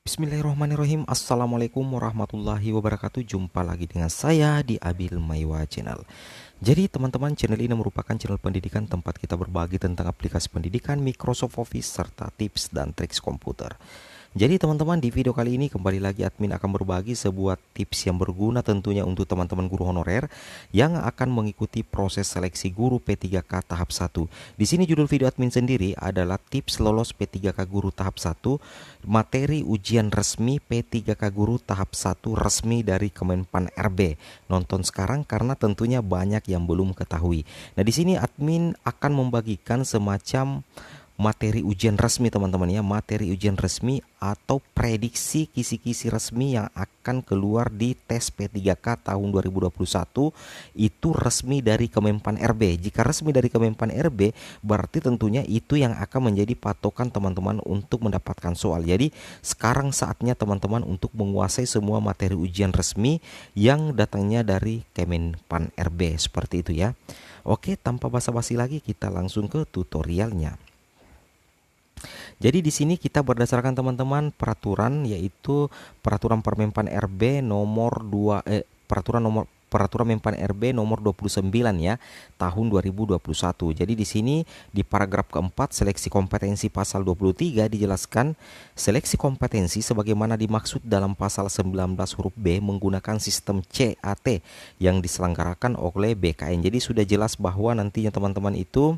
Bismillahirrahmanirrahim. Assalamualaikum warahmatullahi wabarakatuh. Jumpa lagi dengan saya di Abil Maiwa Channel. Jadi teman-teman, channel ini merupakan channel pendidikan tempat kita berbagi tentang aplikasi pendidikan, Microsoft Office, serta tips dan triks komputer. Jadi teman-teman, di video kali ini kembali lagi admin akan berbagi sebuah tips yang berguna tentunya untuk teman-teman guru honorer yang akan mengikuti proses seleksi guru P3K tahap 1. Di sini judul video admin sendiri adalah tips lolos P3K guru tahap 1, materi ujian resmi P3K guru tahap 1 resmi dari Kemenpan RB. Nonton sekarang karena tentunya banyak yang belum ketahui. Nah, di sini admin akan membagikan semacam materi ujian resmi teman-teman ya, materi ujian resmi atau prediksi kisi-kisi resmi yang akan keluar di tes P3K tahun 2021 itu resmi dari Kemenpan RB. Jika resmi dari Kemenpan RB berarti tentunya itu yang akan menjadi patokan teman-teman untuk mendapatkan soal. Jadi sekarang saatnya teman-teman untuk menguasai semua materi ujian resmi yang datangnya dari Kemenpan RB seperti itu ya. Oke, tanpa basa-basi lagi kita langsung ke tutorialnya. Jadi di sini kita berdasarkan teman-teman peraturan, yaitu peraturan Permenpan RB nomor 2 peraturan Menpan RB nomor 29 ya, tahun 2021. Jadi di sini di paragraf keempat seleksi kompetensi pasal 23 dijelaskan seleksi kompetensi sebagaimana dimaksud dalam pasal 19 huruf B menggunakan sistem CAT yang diselenggarakan oleh BKN. Jadi sudah jelas bahwa nantinya teman-teman itu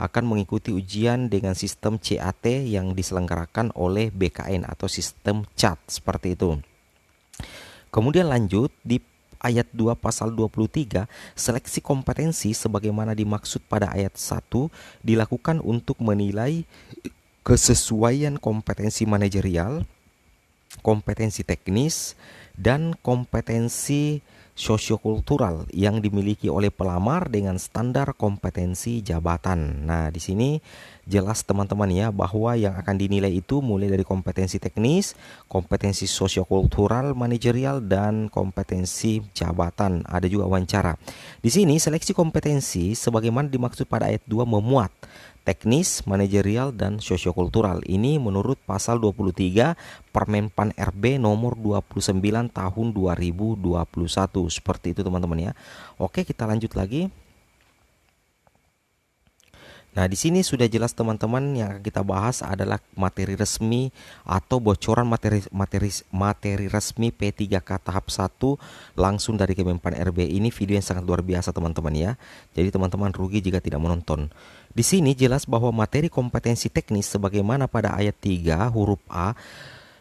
akan mengikuti ujian dengan sistem CAT yang diselenggarakan oleh BKN atau sistem CAT seperti itu. Kemudian lanjut di ayat 2 pasal 23, seleksi kompetensi sebagaimana dimaksud pada ayat 1 dilakukan untuk menilai kesesuaian kompetensi manajerial, kompetensi teknis, dan kompetensi sosiokultural yang dimiliki oleh pelamar dengan standar kompetensi jabatan. Nah, di sini jelas teman-teman ya bahwa yang akan dinilai itu mulai dari kompetensi teknis, kompetensi sosiokultural, manajerial, dan kompetensi jabatan. Ada juga wawancara. Di sini seleksi kompetensi sebagaimana dimaksud pada ayat 2 memuat teknis, manajerial, dan sosiokultural. Ini menurut pasal 23 Permenpan RB nomor 29 tahun 2021. Seperti itu teman-teman ya. Oke, kita lanjut lagi. Nah, di sini sudah jelas teman-teman, yang akan kita bahas adalah materi resmi atau bocoran materi resmi P3K tahap 1 langsung dari Kemenpan RB. Ini video yang sangat luar biasa teman-teman ya. Jadi teman-teman rugi jika tidak menonton. Di sini jelas bahwa materi kompetensi teknis sebagaimana pada ayat 3 huruf A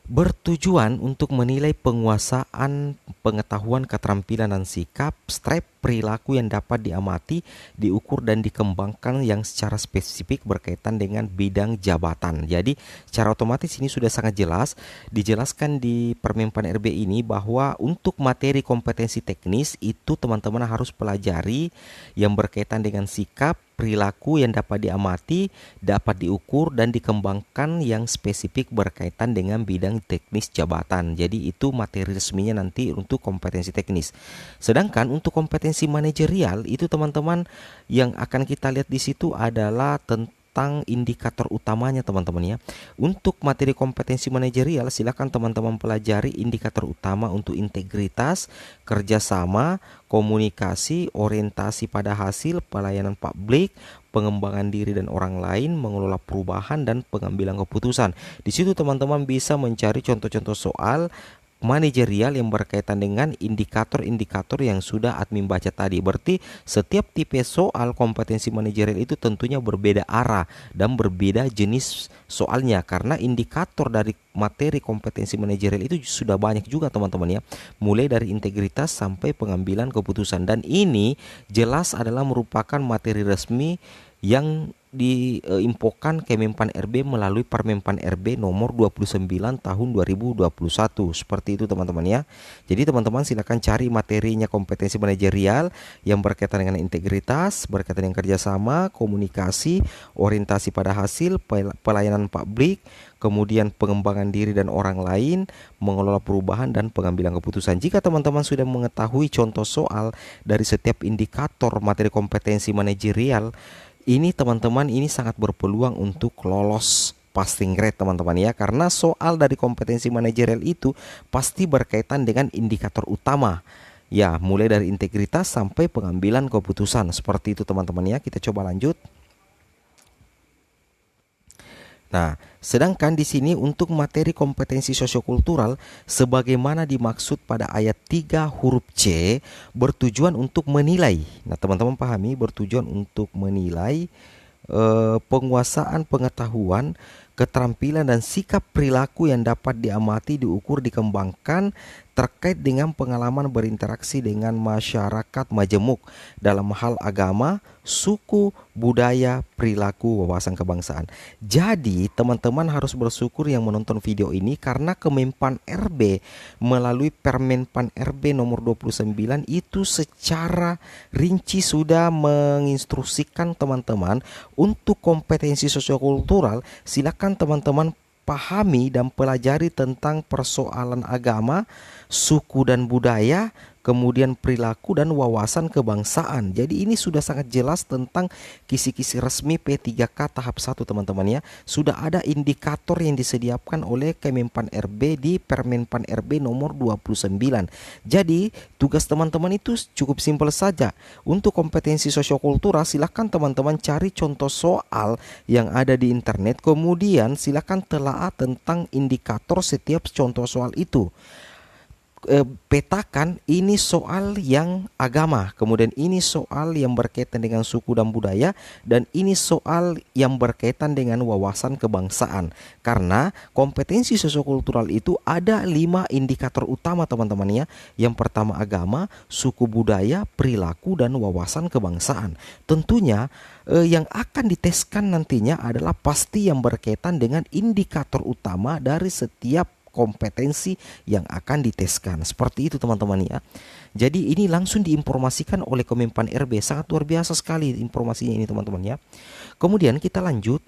bertujuan untuk menilai penguasaan pengetahuan, keterampilan, dan sikap, strap, perilaku yang dapat diamati, diukur, dan dikembangkan yang secara spesifik berkaitan dengan bidang jabatan. Jadi secara otomatis ini sudah sangat jelas dijelaskan di Permenpan RB ini bahwa untuk materi kompetensi teknis itu teman-teman harus pelajari yang berkaitan dengan sikap, perilaku yang dapat diamati, dapat diukur, dan dikembangkan yang spesifik berkaitan dengan bidang teknis jabatan. Jadi itu materi resminya nanti untuk kompetensi teknis. Sedangkan untuk kompetensi manajerial itu teman-teman yang akan kita lihat di situ adalah tentang indikator utamanya teman-teman ya. Untuk materi kompetensi manajerial silakan teman-teman pelajari indikator utama untuk integritas, kerjasama, komunikasi, orientasi pada hasil, pelayanan publik, pengembangan diri dan orang lain, mengelola perubahan, dan pengambilan keputusan. Di situ teman-teman bisa mencari contoh-contoh soal manajerial yang berkaitan dengan indikator-indikator yang sudah admin baca tadi. Berarti setiap tipe soal kompetensi manajerial itu tentunya berbeda arah dan berbeda jenis soalnya, karena indikator dari materi kompetensi manajerial itu sudah banyak juga teman-teman ya, mulai dari integritas sampai pengambilan keputusan. Dan ini jelas adalah merupakan materi resmi yang diinfokan Kemenpan RB melalui Permenpan RB nomor 29 tahun 2021. Seperti itu teman-teman ya. Jadi teman-teman silakan cari materinya kompetensi manajerial yang berkaitan dengan integritas, berkaitan dengan kerjasama, komunikasi, orientasi pada hasil, pelayanan publik, kemudian pengembangan diri dan orang lain, mengelola perubahan, dan pengambilan keputusan. Jika teman-teman sudah mengetahui contoh soal dari setiap indikator materi kompetensi manajerial, ini teman-teman ini sangat berpeluang untuk lolos passing rate teman-teman ya, karena soal dari kompetensi manajerial itu pasti berkaitan dengan indikator utama. Ya, mulai dari integritas sampai pengambilan keputusan. Seperti itu teman-teman ya. Kita coba lanjut. Nah, sedangkan di sini untuk materi kompetensi sosiokultural sebagaimana dimaksud pada ayat 3 huruf C bertujuan untuk menilai. Nah, teman-teman pahami, bertujuan untuk menilai penguasaan pengetahuan, keterampilan dan sikap perilaku yang dapat diamati, diukur, dikembangkan terkait dengan pengalaman berinteraksi dengan masyarakat majemuk dalam hal agama, suku, budaya, perilaku, wawasan kebangsaan. Jadi teman-teman harus bersyukur yang menonton video ini karena Kemenpan RB melalui Permenpan RB nomor 29 itu secara rinci sudah menginstruksikan teman-teman untuk kompetensi sosiokultural. Silakan teman-teman pahami dan pelajari tentang persoalan agama, suku dan budaya, kemudian perilaku dan wawasan kebangsaan. Jadi ini sudah sangat jelas tentang kisi-kisi resmi P3K tahap 1 teman-teman ya. Sudah ada indikator yang disediakan oleh Kemenpan RB di Permenpan RB nomor 29. Jadi tugas teman-teman itu cukup simpel saja. Untuk kompetensi sosiokultural silahkan teman-teman cari contoh soal yang ada di internet, kemudian silahkan telaah tentang indikator setiap contoh soal itu. Petakan ini soal yang agama, kemudian ini soal yang berkaitan dengan suku dan budaya, dan ini soal yang berkaitan dengan wawasan kebangsaan. Karena kompetensi sosiokultural itu ada 5 indikator utama teman-teman ya. Yang pertama agama, suku budaya, perilaku dan wawasan kebangsaan. Tentunya yang akan diteskan nantinya adalah pasti yang berkaitan dengan indikator utama dari setiap kompetensi yang akan diteskan. Seperti itu teman-teman ya. Jadi ini langsung diinformasikan oleh Kemenpan RB. Sangat luar biasa sekali informasinya ini teman-teman ya. Kemudian kita lanjut.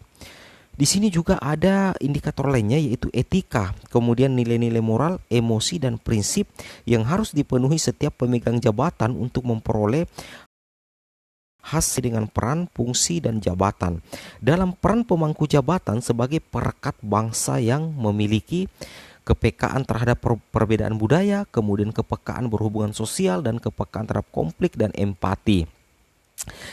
Di sini juga ada indikator lainnya yaitu etika, kemudian nilai-nilai moral, emosi dan prinsip yang harus dipenuhi setiap pemegang jabatan untuk memperoleh hasil dengan peran, fungsi, dan jabatan. Dalam peran pemangku jabatan sebagai perekat bangsa yang memiliki kepekaan terhadap perbedaan budaya, kemudian kepekaan berhubungan sosial, dan kepekaan terhadap konflik dan empati.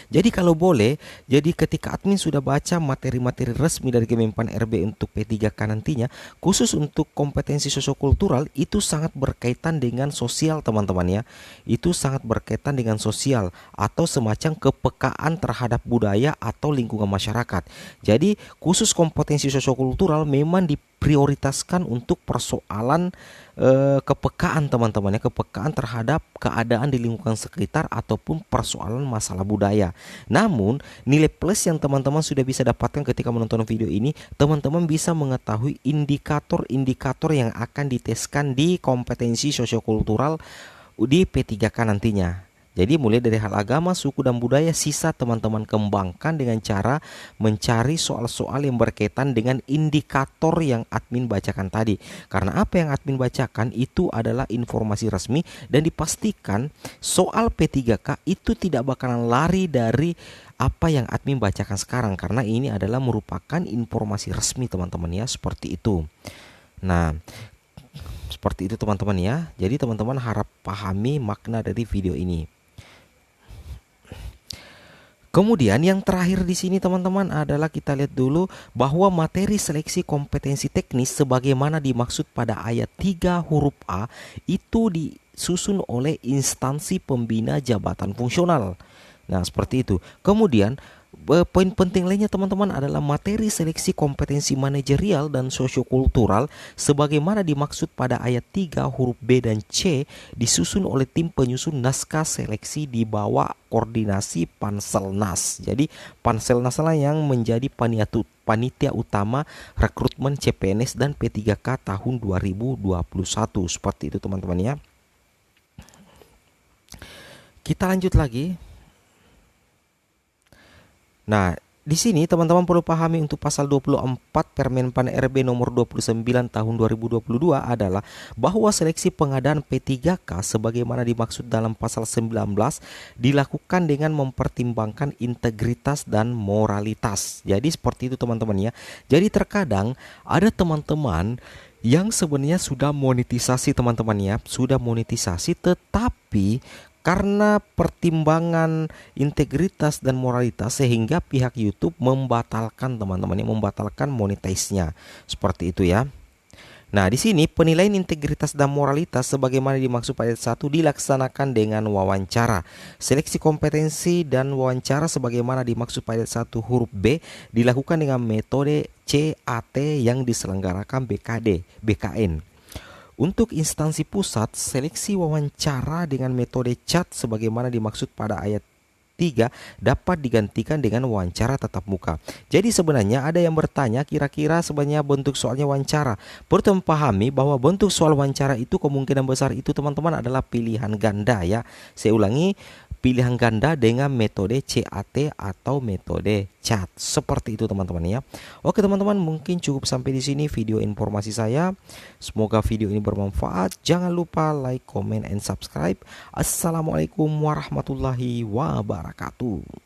Jadi kalau boleh, jadi ketika admin sudah baca materi-materi resmi dari Kemenpan RB untuk P3K nantinya, khusus untuk kompetensi sosiokultural itu sangat berkaitan dengan sosial teman-teman ya. Itu sangat berkaitan dengan sosial atau semacam kepekaan terhadap budaya atau lingkungan masyarakat. Jadi khusus kompetensi sosiokultural memang diprioritaskan untuk persoalan kepekaan teman-teman ya, kepekaan terhadap keadaan di lingkungan sekitar ataupun persoalan masalah budaya. Namun nilai plus yang teman-teman sudah bisa dapatkan ketika menonton video ini, teman-teman bisa mengetahui indikator-indikator yang akan diteskan di kompetensi sosiokultural di P3K nantinya. Jadi mulai dari hal agama, suku dan budaya, sisa teman-teman kembangkan dengan cara mencari soal-soal yang berkaitan dengan indikator yang admin bacakan tadi. Karena apa yang admin bacakan itu adalah informasi resmi dan dipastikan soal P3K itu tidak bakalan lari dari apa yang admin bacakan sekarang, karena ini adalah merupakan informasi resmi teman-teman ya, seperti itu. Nah, seperti itu teman-teman ya. Jadi teman-teman harap pahami makna dari video ini. Kemudian yang terakhir di sini teman-teman adalah kita lihat dulu bahwa materi seleksi kompetensi teknis sebagaimana dimaksud pada ayat 3 huruf A itu disusun oleh instansi pembina jabatan fungsional. Nah, seperti itu. Kemudian poin penting lainnya teman-teman adalah materi seleksi kompetensi manajerial dan sosiokultural sebagaimana dimaksud pada ayat 3 huruf B dan C disusun oleh tim penyusun naskah seleksi di bawah koordinasi Panselnas. Jadi Panselnas lah yang menjadi panitia utama rekrutmen CPNS dan P3K tahun 2021. Seperti itu teman-teman ya. Kita lanjut lagi. Nah, Di sini teman-teman perlu pahami untuk pasal 24 Permen Pan RB nomor 29 tahun 2022 adalah bahwa seleksi pengadaan P3K sebagaimana dimaksud dalam pasal 19 dilakukan dengan mempertimbangkan integritas dan moralitas. Jadi seperti itu teman-teman ya. Jadi terkadang ada teman-teman yang sebenarnya sudah monetisasi teman-teman ya, sudah monetisasi tetapi karena pertimbangan integritas dan moralitas sehingga pihak YouTube membatalkan teman-teman, yang membatalkan monetize-nya. Seperti itu ya. Nah, di sini penilaian integritas dan moralitas sebagaimana dimaksud pada ayat 1 dilaksanakan dengan wawancara. Seleksi kompetensi dan wawancara sebagaimana dimaksud pada ayat 1 huruf B dilakukan dengan metode CAT yang diselenggarakan BKN. Untuk instansi pusat, seleksi wawancara dengan metode chat sebagaimana dimaksud pada ayat 3 dapat digantikan dengan wawancara tatap muka. Jadi sebenarnya ada yang bertanya kira-kira sebenarnya bentuk soalnya wawancara. Perlu pahami bahwa bentuk soal wawancara itu kemungkinan besar itu teman-teman adalah pilihan ganda ya. Saya ulangi, pilihan ganda dengan metode CAT atau metode chat. Seperti itu teman-teman ya. Oke teman-teman, mungkin cukup sampai di sini video informasi saya. Semoga video ini bermanfaat. Jangan lupa like, comment, and subscribe. Assalamualaikum warahmatullahi wabarakatuh.